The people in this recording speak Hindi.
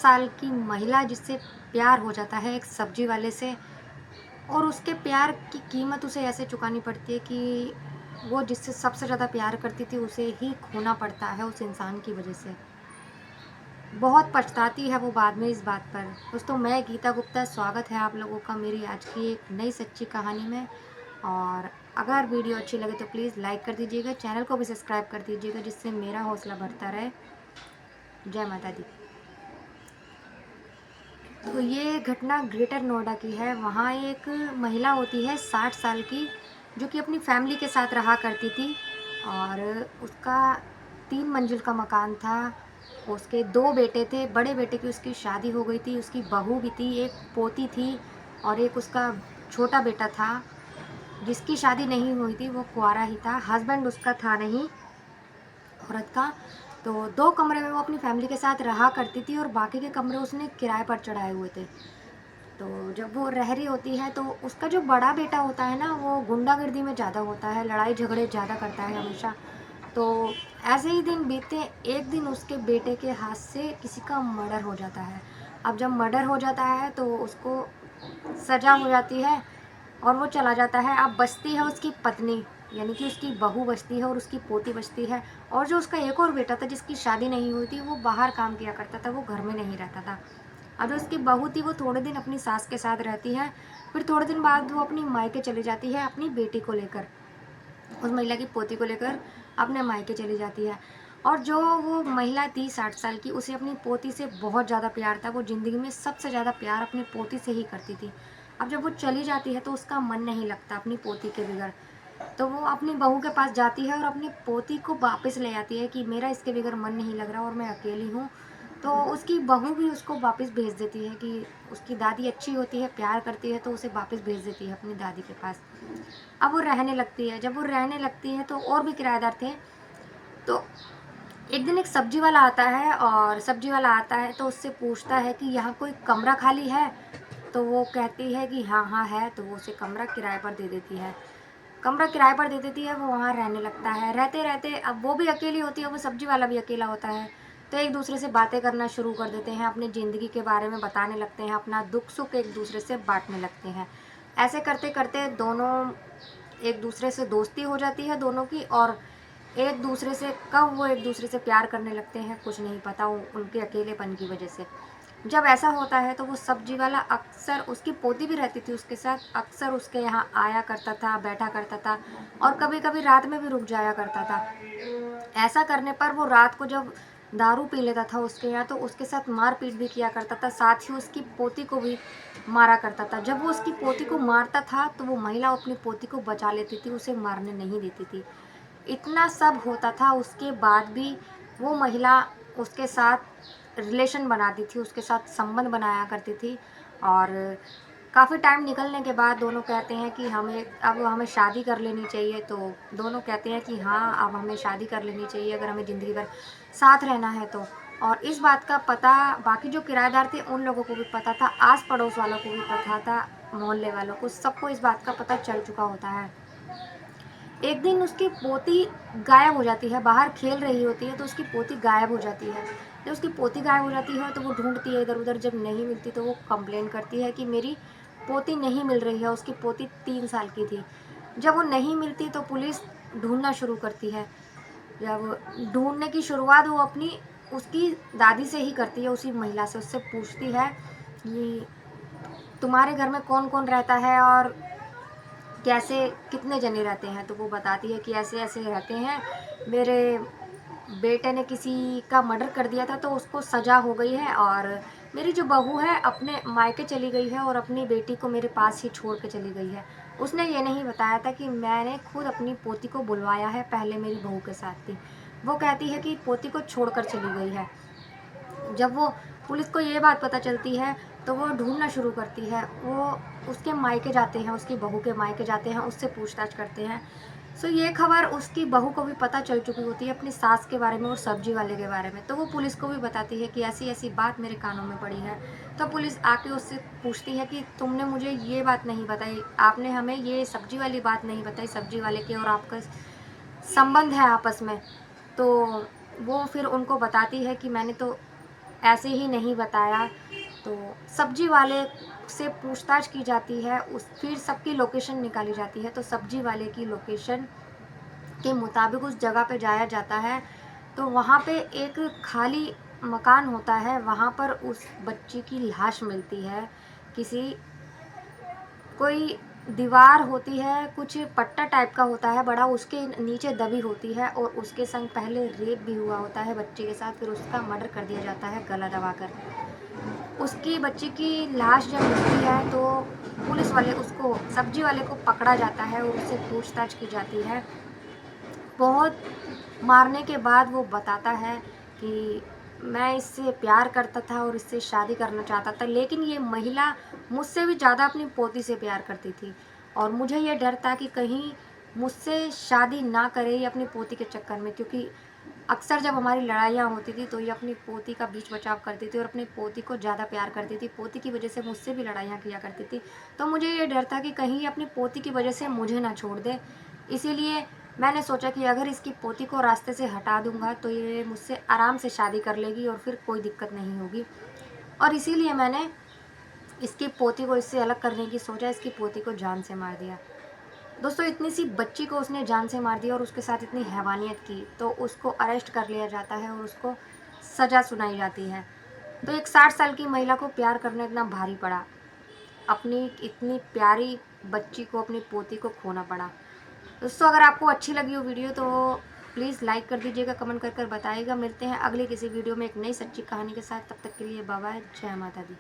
साल की महिला जिससे प्यार हो जाता है एक सब्जी वाले से, और उसके प्यार की कीमत उसे ऐसे चुकानी पड़ती है कि वो जिससे सबसे ज़्यादा प्यार करती थी उसे ही खोना पड़ता है उस इंसान की वजह से। बहुत पछताती है वो बाद में इस बात पर। दोस्तों, मैं गीता गुप्ता, स्वागत है आप लोगों का मेरी आज की एक नई सच्ची कहानी में। और अगर वीडियो अच्छी लगे तो प्लीज़ लाइक कर दीजिएगा, चैनल को भी सब्सक्राइब कर दीजिएगा जिससे मेरा हौसला बढ़ता रहे। जय माता दी। तो ये घटना ग्रेटर नोएडा की है। वहाँ एक महिला होती है 60 साल की, जो कि अपनी फैमिली के साथ रहा करती थी। और उसका 3 मंजिल का मकान था। उसके 2 बेटे थे। बड़े बेटे की उसकी शादी हो गई थी, उसकी बहू भी थी, एक पोती थी और एक उसका छोटा बेटा था जिसकी शादी नहीं हुई थी, वो कुंवारा ही था। हस्बैंड उसका था नहीं, औरत का। तो 2 कमरे में वो अपनी फैमिली के साथ रहा करती थी और बाकी के कमरे उसने किराए पर चढ़ाए हुए थे। तो जब वो रह रही होती है तो उसका जो बड़ा बेटा होता है ना, वो गुंडागर्दी में ज़्यादा होता है, लड़ाई झगड़े ज़्यादा करता है हमेशा। तो ऐसे ही दिन बीतते, एक दिन उसके बेटे के हाथ से किसी का मर्डर हो जाता है। अब जब मर्डर हो जाता है तो उसको सज़ा हो जाती है और वो चला जाता है। अब बचती है उसकी पत्नी, यानी कि उसकी बहू बचती है और उसकी पोती बचती है। और जो उसका एक और बेटा था जिसकी शादी नहीं हुई थी, वो बाहर काम किया करता था, वो घर में नहीं रहता था। अब जो उसकी बहू थी वो थोड़े दिन अपनी सास के साथ रहती है, फिर थोड़े दिन बाद वो अपनी मायके चली जाती है अपनी बेटी को लेकर, उस महिला की पोती को लेकर अपने मायके चली जाती है। और जो वो महिला थी 60 साल की, उसे अपनी पोती से बहुत ज़्यादा प्यार था। वो ज़िंदगी में सबसे ज़्यादा प्यार अपनी पोती से ही करती थी। अब जब वो चली जाती है तो उसका मन नहीं लगता अपनी पोती के बगैर। तो वो अपनी बहू के पास जाती है और अपनी पोती को वापस ले आती है कि मेरा इसके बगैर मन नहीं लग रहा और मैं अकेली हूँ। तो उसकी बहू भी उसको वापस भेज देती है कि उसकी दादी अच्छी होती है, प्यार करती है, तो उसे वापस भेज देती है अपनी दादी के पास। अब वो रहने लगती है। जब वो रहने लगती है तो और भी किराएदार थे। तो एक दिन एक सब्जी वाला आता है, और सब्जी वाला आता है तो उससे पूछता है कि यहाँ कोई कमरा खाली है। तो वो कहती है कि हाँ हाँ है। तो वो उसे कमरा किराए पर दे देती है। कमरा किराए पर दे देती है, वो वहाँ रहने लगता है। रहते रहते अब वो भी अकेली होती है, वो सब्जी वाला भी अकेला होता है। तो एक दूसरे से बातें करना शुरू कर देते हैं, अपनी ज़िंदगी के बारे में बताने लगते हैं, अपना दुख सुख एक दूसरे से बांटने लगते हैं। ऐसे करते करते दोनों एक दूसरे से दोस्ती हो जाती है दोनों की। और एक दूसरे से कब वो एक दूसरे से प्यार करने लगते हैं कुछ नहीं पता, उनके अकेलेपन की वजह से। जब ऐसा होता है तो वो सब्जी वाला अक्सर, उसकी पोती भी रहती थी उसके साथ, अक्सर उसके यहाँ आया करता था, बैठा करता था और कभी कभी रात में भी रुक जाया करता था। ऐसा करने पर वो रात को जब दारू पी लेता था उसके यहाँ, तो उसके साथ मारपीट भी किया करता था, साथ ही उसकी पोती को भी मारा करता था। जब वो उसकी पोती को मारता था तो वो महिला अपनी पोती को बचा लेती थी, उसे मारने नहीं देती थी। इतना सब होता था उसके बाद भी वो महिला उसके साथ रिलेशन बनाती थी, उसके साथ संबंध बनाया करती थी। और काफ़ी टाइम निकलने के बाद दोनों कहते हैं कि हमें शादी कर लेनी चाहिए। तो दोनों कहते हैं कि हाँ, अब हमें शादी कर लेनी चाहिए अगर हमें ज़िंदगी भर साथ रहना है तो। और इस बात का पता बाकी जो किराएदार थे उन लोगों को भी पता था, आस पड़ोस वालों को भी पता था, मोहल्ले वालों को, सबको इस बात का पता चल चुका होता है। एक दिन उसकी पोती गायब हो जाती है, बाहर खेल रही होती है तो उसकी पोती गायब हो जाती है। जब उसकी पोती गायब हो जाती है तो वो ढूंढती है इधर उधर, जब नहीं मिलती तो वो कंप्लेन करती है कि मेरी पोती नहीं मिल रही है। उसकी पोती 3 साल की थी। जब वो नहीं मिलती तो पुलिस ढूंढना शुरू करती है। जब ढूंढने की शुरुआत वो अपनी उसकी दादी से ही करती है, उसी महिला से, उससे पूछती है कि तुम्हारे घर में कौन कौन रहता है और कैसे, कितने जने रहते हैं। तो वो बताती है कि ऐसे ऐसे रहते हैं, मेरे बेटे ने किसी का मर्डर कर दिया था तो उसको सज़ा हो गई है, और मेरी जो बहू है अपने मायके चली गई है और अपनी बेटी को मेरे पास ही छोड़ के चली गई है। उसने ये नहीं बताया था कि मैंने खुद अपनी पोती को बुलवाया है, पहले मेरी बहू के साथ थी। वो कहती है कि पोती को छोड़कर चली गई है। जब वो पुलिस को ये बात पता चलती है तो वो ढूंढना शुरू करती है। वो उसके मायके जाते हैं, उसकी बहू के मायके जाते हैं, उससे पूछताछ करते हैं। सो ये खबर उसकी बहू को भी पता चल चुकी होती है अपनी सास के बारे में और सब्जी वाले के बारे में। तो वो पुलिस को भी बताती है कि ऐसी ऐसी बात मेरे कानों में पड़ी है। तो पुलिस आके उससे पूछती है कि तुमने मुझे ये बात नहीं बताई, आपने हमें ये सब्जी वाली बात नहीं बताई, सब्जी वाले की और आपका संबंध है आपस में। तो वो फिर उनको बताती है कि मैंने तो ऐसे ही नहीं बताया। तो सब्जी वाले से पूछताछ की जाती है, फिर सबकी लोकेशन निकाली जाती है। तो सब्जी वाले की लोकेशन के मुताबिक उस जगह पे जाया जाता है। तो वहाँ पे एक खाली मकान होता है, वहाँ पर उस बच्ची की लाश मिलती है। किसी कोई दीवार होती है, कुछ पट्टा टाइप का होता है बड़ा, उसके नीचे दबी होती है और उसके संग पहले रेप भी हुआ होता है बच्चे के साथ, फिर उसका मर्डर कर दिया जाता है गला दबाकर। उसकी बच्ची की लाश जब मिलती है तो पुलिस वाले उसको सब्जी वाले को पकड़ा जाता है और उससे पूछताछ की जाती है। बहुत मारने के बाद वो बताता है कि मैं इससे प्यार करता था और इससे शादी करना चाहता था, लेकिन ये महिला मुझसे भी ज़्यादा अपनी पोती से प्यार करती थी और मुझे ये डर था कि कहीं मुझसे शादी ना करे ये अपनी पोती के चक्कर में, क्योंकि अक्सर जब हमारी लड़ाइयाँ होती थी तो ये अपनी पोती का बीच बचाव करती थी और अपनी पोती को ज़्यादा प्यार करती थी। पोती की वजह से मुझसे भी लड़ाइयाँ किया करती थी। तो मुझे ये डर था कि कहीं ये अपनी पोती की वजह से मुझे ना छोड़ दे। इसीलिए मैंने सोचा कि अगर इसकी पोती को रास्ते से हटा दूँगा तो ये मुझसे आराम से शादी कर लेगी और फिर कोई दिक्कत नहीं होगी। और इसीलिए मैंने इसकी पोती को इससे अलग करने की सोचा, इसकी पोती को जान से मार दिया। दोस्तों, इतनी सी बच्ची को उसने जान से मार दिया और उसके साथ इतनी हैवानियत की, तो उसको अरेस्ट कर लिया जाता है और उसको सज़ा सुनाई जाती है। तो एक 60 साल की महिला को प्यार करना इतना भारी पड़ा, अपनी इतनी प्यारी बच्ची को, अपनी पोती को खोना पड़ा। दोस्तों, अगर आपको अच्छी लगी हो वीडियो तो प्लीज़ लाइक कर दीजिएगा, कमेंट कर बताइएगा। मिलते हैं अगली किसी वीडियो में एक नई सच्ची कहानी के साथ। तब तक के लिए बाय बाय, जय माता दी।